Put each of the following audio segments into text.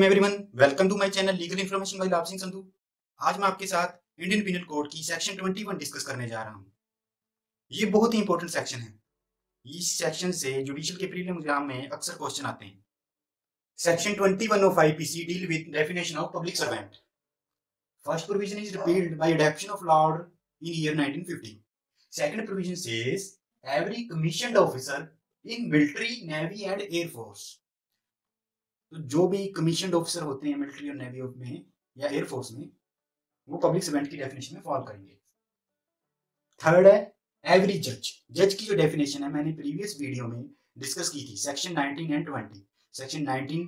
Welcome everyone, welcome to my channel legal information by Labh Singh Sandhu. आज मैं आपके साथ इंडियन पिनल कोड की सेक्शन 21 डिस्कस करने जा रहा हूं। ये बहुत ही इंपॉर्टेंट सेक्शन है। इस सेक्शन से जुडिशियल के प्रीलिम एग्जाम में अक्सर क्वेश्चन आते हैं। Section 21 of IPC deal with definition of public servant. First provision is repealed by adoption of law in year 1950. Second provision says every commissioned officer in military, navy and air force, तो जो भी commissioned officer होते हैं military और navy में या air force में, वो पब्लिक सर्वेंट की डेफिनेशन में फॉल करेंगे। थर्ड है एवरी जज। जज की जो डेफिनेशन है मैंने प्रीवियस वीडियो में डिस्कस की थी, section 19 and 20। Section 19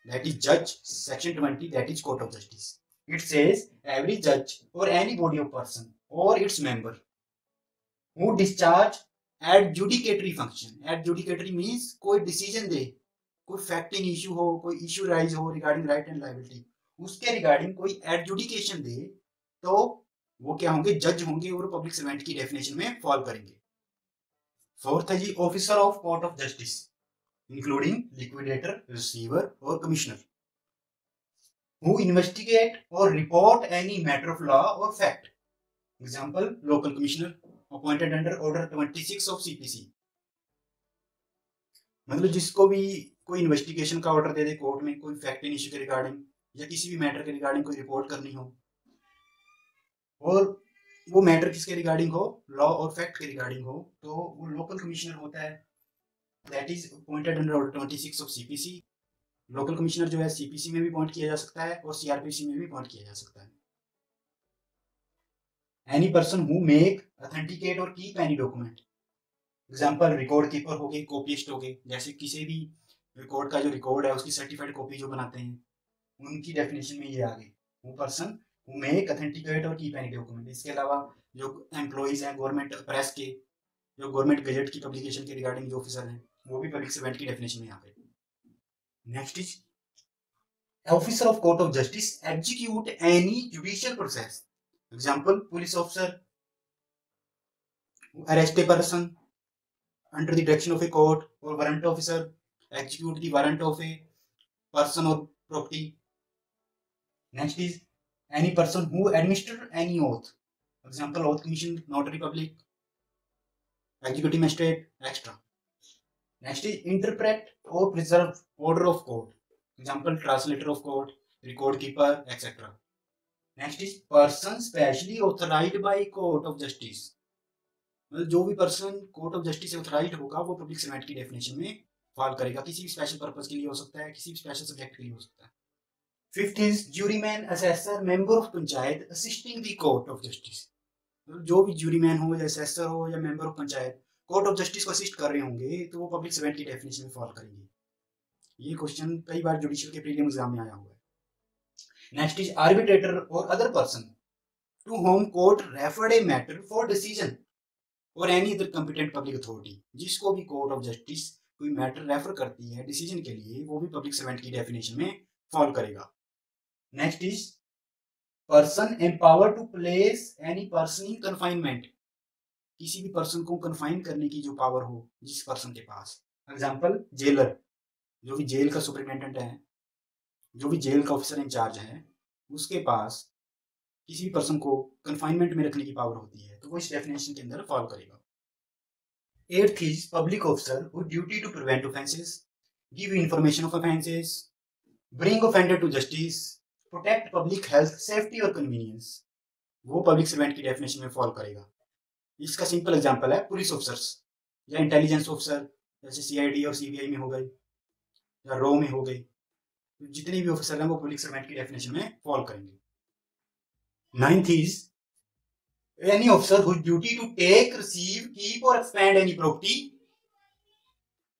that is जज, section 20 that is court of justice. It says every जज और एनी बॉडी ऑफ पर्सन और its member who discharge adjudicatory function. Adjudicatory means कोई डिसीजन दे, कोई फैक्टिंग इशू हो, कोई इशू राइज हो रिगार्डिंग राइट एंड लायबिलिटी, उसके रिगार्डिंग कोई एडजुडिकेशन दे, तो वो क्या होंगे? जज होंगे और पब्लिक सर्वेंट की डेफिनेशन में फॉल करेंगे। फोर्थ है जी officer of court of justice including liquidator, receiver और कमिश्नर हु इन्वेस्टिगेट और report any matter of law और fact. Example local commissioner appointed under order 26 of CPC. मतलब जिसको भी कोई इन्वेस्टिगेशन का ऑर्डर दे दे कोर्ट में, कोई फैक्ट इशू के रिगार्डिंग या किसी भी मैटर के रिगार्डिंग कोई रिपोर्ट करनी हो, और वो मैटर किसके रिगार्डिंग हो? लॉ और फैक्ट के रिगार्डिंग हो, तो वो लोकल कमिश्नर होता है, that is appointed under order 26 of CPC. Local commissioner जो है सीपीसी में भी अपॉइंट किया जा सकता है और सीआरपीसी में भी अपॉइंट किया जा सकता है। Any person who make, authenticate और keep any document. Example record keeper हो गए, कॉपीस्ट हो गए, जैसे किसी भी रिकॉर्ड का जो रिकॉर्ड है उसकी सर्टिफाइड कॉपी जो बनाते हैं, उनकी डेफिनेशन में ये आ गई, वो पर्सन हु मेक, ऑथेंटिकेट और कीप एनी डॉक्यूमेंट। इसके अलावा जो एम्प्लॉइज हैं गवर्नमेंट प्रेस के, जो गवर्नमेंट गजट की पब्लिकेशन के रिगार्डिंग जो ऑफिसर हैं, वो भी पब्लिक सर्वेंट की डेफिनेशन में आ गए। Next is officer of court of justice execute any judicial process. Example police officer arrest a person under the direction of a court, or warrant officer execute the warrant of a person or property. Next is any person who administer any oath. Example oath commission, notary public, executive magistrate, etc. Next is interpret or preserve order of court. Example translator of court, record keeper, etc. Next is person specially authorized by court of justice. मतलब जो भी person court of justice से authorised होगा वो public servant की definition में fall करेगा। किसी भी स्पेशल पर्पस के लिए हो सकता है, किसी भी स्पेशल सब्जेक्ट के लिए हो सकता है। Fifth is juryman, assessor, member of panchayat assisting the court of justice. जो भी ज्यूरीमैन हो या असेसर हो या member of panchayat court of justice को असिस्ट कर रहे होंगे तो वो पब्लिक सर्वेंट की डेफिनेशन में फॉल करेंगे। ये क्वेश्चन कई बार जुडिशियल के प्रीलिम एग्जाम में आया हुआ है। नेक्स्ट इज आर्बिट्रेटर और other person to whom court referred a matter for decision और any other competent public authority. जिसको भी कोर्ट ऑफ जस्टिस कोई मैटर रेफर करती है डिसीजन के लिए, वो भी पब्लिक सर्वेंट की डेफिनेशन में फॉल करेगा। Next is person empower to place any person in confinement. किसी भी पर्सन को कन्फाइन करने की जो पावर हो जिस पर्सन के पास। एग्जाम्पल जेलर, जो भी जेल का सुपरिटेंडेंट है, जो भी जेल का ऑफिसर इंचार्ज है, उसके पास किसी भी पर्सन को कन्फाइनमेंट में रखने की पावर होती है, तो वो इस डेफिनेशन के अंदर फॉल करेगा। Eighth is public officer who duty to prevent offences, give information of offences, bring offender to justice, protect public health, safety और कन्वीनियंस, वो पब्लिक सर्वेंट की डेफिनेशन में फॉल करेगा। इसका सिंपल एग्जांपल है पुलिस ऑफिसर्स या intelligence officer, जैसे CID और सीबीआई में हो गए या रॉ में हो गए। तो जितने भी ऑफिसर हैं वो पब्लिक सर्वेंट की डेफिनेशन में फॉल करेंगे। Ninth is any officer whose duty to take, receive, keep or expand any property.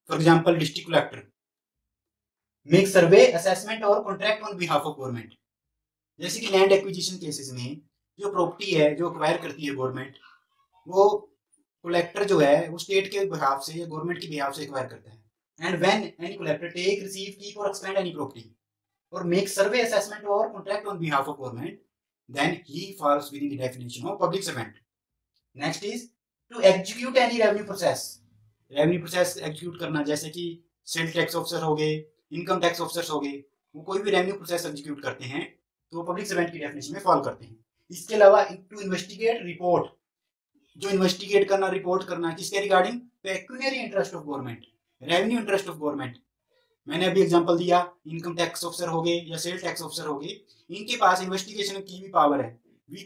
For example, district collector make survey, assessment or contract on behalf of government. जैसे कि land acquisition cases में जो property है जो acquire करती है government, वो collector जो है वो स्टेट के बिहाफ से या गवर्नमेंट के बिहाफ से एक्वायर करता है। And when any collector take, receive, keep और एक्सपेंड एनी प्रॉपर्टी और मेक सर्वे, असेसमेंट और contract on behalf of government, then he falls within the definition of public servant. Next is to execute any revenue process. Revenue process execute करना, जैसे कि sale tax officer हो गए, income tax officer हो गए, वो कोई भी रेवेन्यू प्रोसेस एग्जीक्यूट करते हैं तो वो पब्लिक सर्वेंट की डेफिनेशन में फॉल करते हैं। इसके अलावा टू इन्वेस्टिगेट रिपोर्ट, जो इन्वेस्टिगेट करना, रिपोर्ट करना किसके regarding, pecuniary interest of government, revenue interest of government. मैंने अभी एग्जांपल दिया, इनकम टैक्स ऑफिसर हो गए या सेल टैक्स ऑफिसर हो गए, इनके पास इन्वेस्टिगेशन की भी पावर है।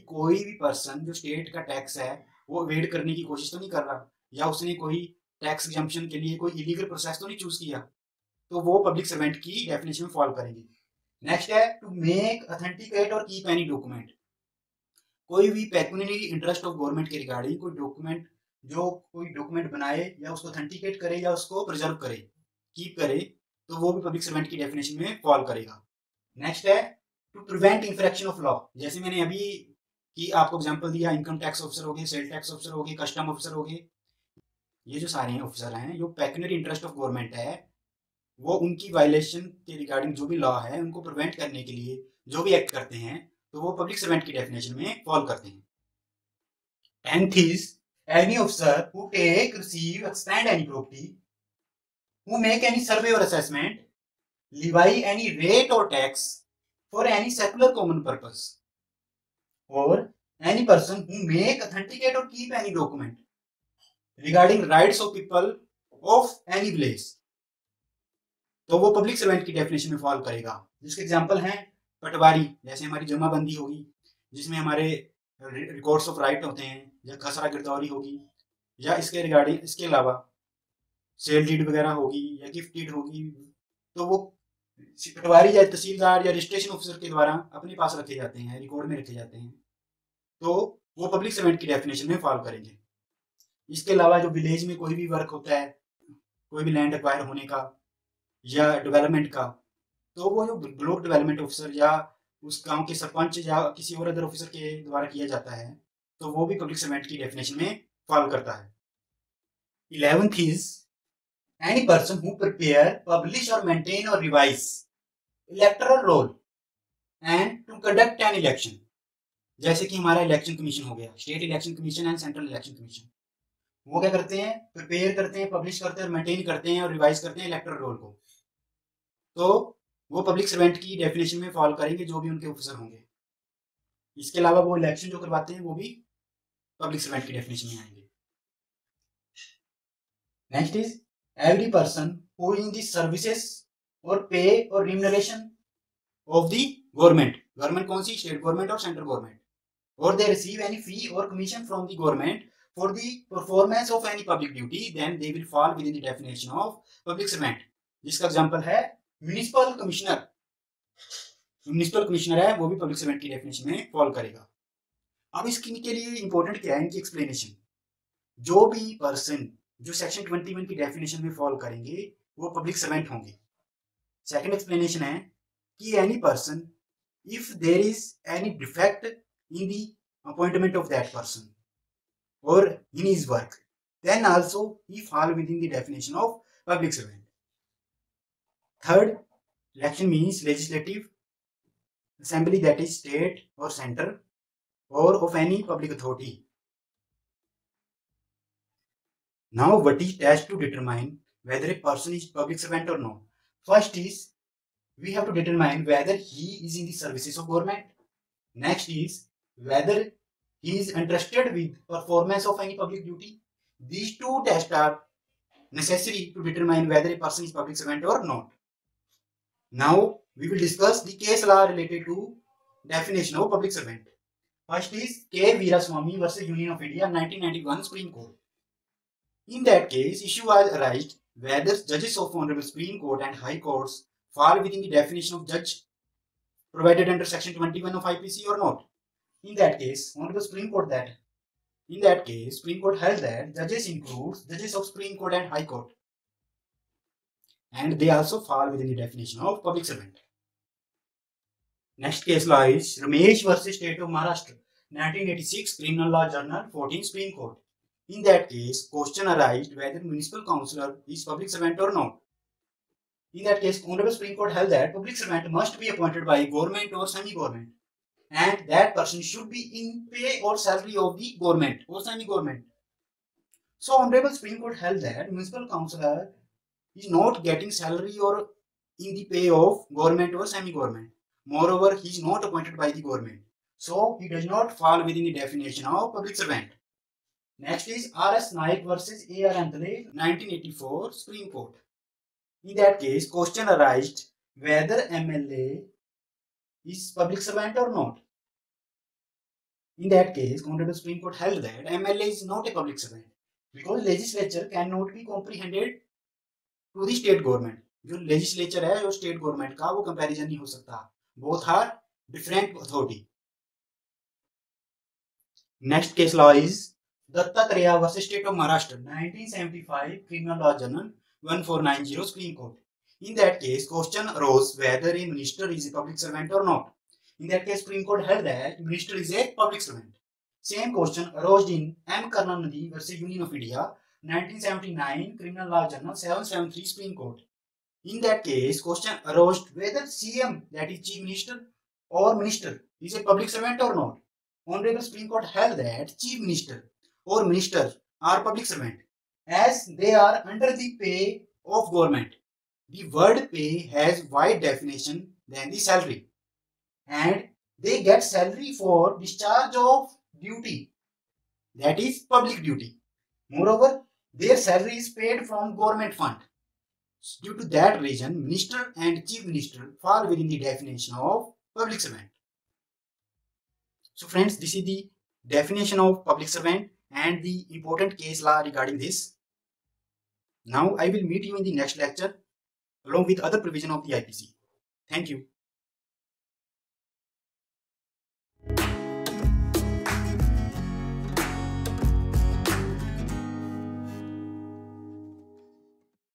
कोई भी पर्सन जो स्टेट का टैक्स है वो अवॉइड करने की कोशिश तो नहीं कर रहा, या उसने कोई टैक्स एग्जम्पशन के लिए कोई इलीगल प्रोसेस तो नहीं चूज किया, तो वो पब्लिक सर्वेंट की डेफिनेशन में फॉल करेंगे। नेक्स्ट है टू मेक, ऑथेंटिकेट और कीप एनी डॉक्यूमेंट। कोई भी पेक्यूनियरी इंटरेस्ट ऑफ गवर्नमेंट के रिगार्डिंग कोई डॉक्यूमेंट, जो कोई डॉक्यूमेंट बनाए या उसको ऑथेंटिकेट करे या उसको प्रिजर्व करे, कीप करे, तो वो भी पब्लिक सर्वेंट की डेफिनेशन में फॉल करेगा। नेक्स्ट है to prevent infraction of law. जैसे मैंने अभी की आपको एग्जांपल दिया, इनकम टैक्स ऑफिसर हो गए, सेल टैक्स ऑफिसर हो गए, कस्टम ऑफिसर हो गए, ये जो सारे ऑफिसर हैं जो पेक्यूनियरी इंटरेस्ट ऑफ गवर्नमेंट है, वो उनकी वायलेशन के रिगार्डिंग जो भी लॉ है उनको प्रिवेंट करने के लिए जो भी एक्ट करते हैं, तो वो पब्लिक सर्वेंट की डेफिनेशन में फॉल करते हैं। 10th is any officer who take, receive, expend any property, who make any survey or assessment, levy any rate or tax for any secular common purpose, or any person who make, authenticate or keep any document regarding rights of people of any place, तो वो public servant की definition में fall करेगा। जिसके example हैं पटवारी, जैसे हमारी जमाबंदी होगी जिसमें हमारे रिकॉर्ड्स ऑफ राइट होते हैं, या खसरा गिरदौरी होगी, या इसके रिगार्डिंग इसके अलावा सेल डीड वगैरह होगी या गिफ्ट डीड होगी, तो वो पटवारी या तहसीलदार या रजिस्ट्रेशन ऑफिसर के द्वारा अपने पास रखे जाते हैं, रिकॉर्ड में रखे जाते हैं, तो वो पब्लिक सर्वेंट की डेफिनेशन में फॉल करेंगे। इसके अलावा जो विलेज में कोई भी वर्क होता है, कोई भी लैंड एक्वायर होने का या डेवलपमेंट का, तो वो जो ब्लॉक डेवलपमेंट ऑफिसर या उस गांव के सरपंच या किसी और अदर ऑफिसर के द्वारा किया जाता है, तो वो भी पब्लिक सर्वेंट की डेफिनेशन में फॉल करता है। 11th is any person who prepare, publish or maintain or revise electoral roll and to conduct an election। जैसे कि हमारा इलेक्शन कमीशन हो गया, state election commission and central election commission, वो क्या करते हैं, प्रिपेयर करते हैं, पब्लिश करते हैं और मेंटेन करते हैं और रिवाइज करते हैं इलेक्टोरल रोल को, तो वो पब्लिक सर्वेंट की डेफिनेशन में फॉल करेंगे जो भी उनके ऑफिसर होंगे। इसके अलावा वो इलेक्शन जो करवाते हैं वो भी पब्लिक सर्वेंट की डेफिनेशन में आएंगे। Next is every person who in the services और पे और remuneration of the government, government कौन सी, स्टेट गवर्नमेंट और सेंट्रल गवर्नमेंट, और दे रिसीव एनी फी और commission from the government for the performance of any public duty, then they will fall within the definition of public servant। जिसका example है municipal commissioner, municipal commissioner है वो भी public servant की definition में fall करेगा। अब इसके लिए इंपॉर्टेंट क्या है, इनकी एक्सप्लेनेशन। जो भी पर्सन जो सेक्शन 21 की डेफिनेशन में फॉल करेंगे वो पब्लिक सर्वेंट होंगे। सेकंड एक्सप्लेनेशन है कि any person if there is any defect in the appointment of that person or in his work, then also he fall within the definition of public servant। Third, election means legislative assembly, that is state or center or of any public authority। Now what is test to determine whether a person is public servant or not? First is we have to determine whether he is in the services of government. Next is whether he is entrusted with performance of any public duty. These two tests are necessary to determine whether a person is public servant or not. Now we will discuss the case law related to definition of public servant. First is K. Veeraswamy versus Union of India 1991 Supreme Court. In that case, issue was arised whether judges of Honorable Supreme Court and High Courts fall within the definition of judge provided under Section 21 of IPC or not. In that case, Honorable Supreme Court Supreme Court held that judges includes judges of Supreme Court and High Court, and they also fall within the definition of public servant. Next case law is Ramesh versus State of Maharashtra 1986 Criminal Law Journal 14 Supreme Court. In that case, question arised whether municipal councillor is public servant or not. In that case, Honorable Supreme Court held that public servant must be appointed by government or semi-government, and that person should be in pay or salary of the government or semi-government. So Honorable Supreme Court held that municipal councillor is not getting salary or in the pay of government or semi-government. Moreover, he is not appointed by the government. So, he does not fall within the definition of public servant. Next is R.S. Naik versus A.R. Anthony, 1984 Supreme Court. In that case, question arises whether MLA is public servant or not. In that case, Honorable Supreme Court held that MLA is not a public servant because legislature cannot be comprehended to the state government. जो legislature है जो state government का वो comparison नहीं हो सकता. Both are different authority. Next case law is Dattatreya versus State of Maharashtra, 1975 Criminal Law Journal 1490 Supreme Court. In that case, question arose whether a minister is a public servant or not. In that case, Supreme Court held that minister is a public servant. Same question arose in M. Karnanidhi versus Union of India, 1979 Criminal Law Journal 773 Supreme Court. In that case, question arose whether CM, that is Chief Minister or Minister, is a public servant or not. Honorable Supreme Court held that Chief Minister or Minister are public servant as they are under the pay of government. The word pay has wide definition than the salary, and they get salary for discharge of duty, that is public duty. Moreover, their salary is paid from government fund. Due to that reason, minister and chief minister fall within the definition of public servant. So friends, this is the definition of public servant and the important case law regarding this. Now I will meet you in the next lecture along with other provision of the IPC. Thank you.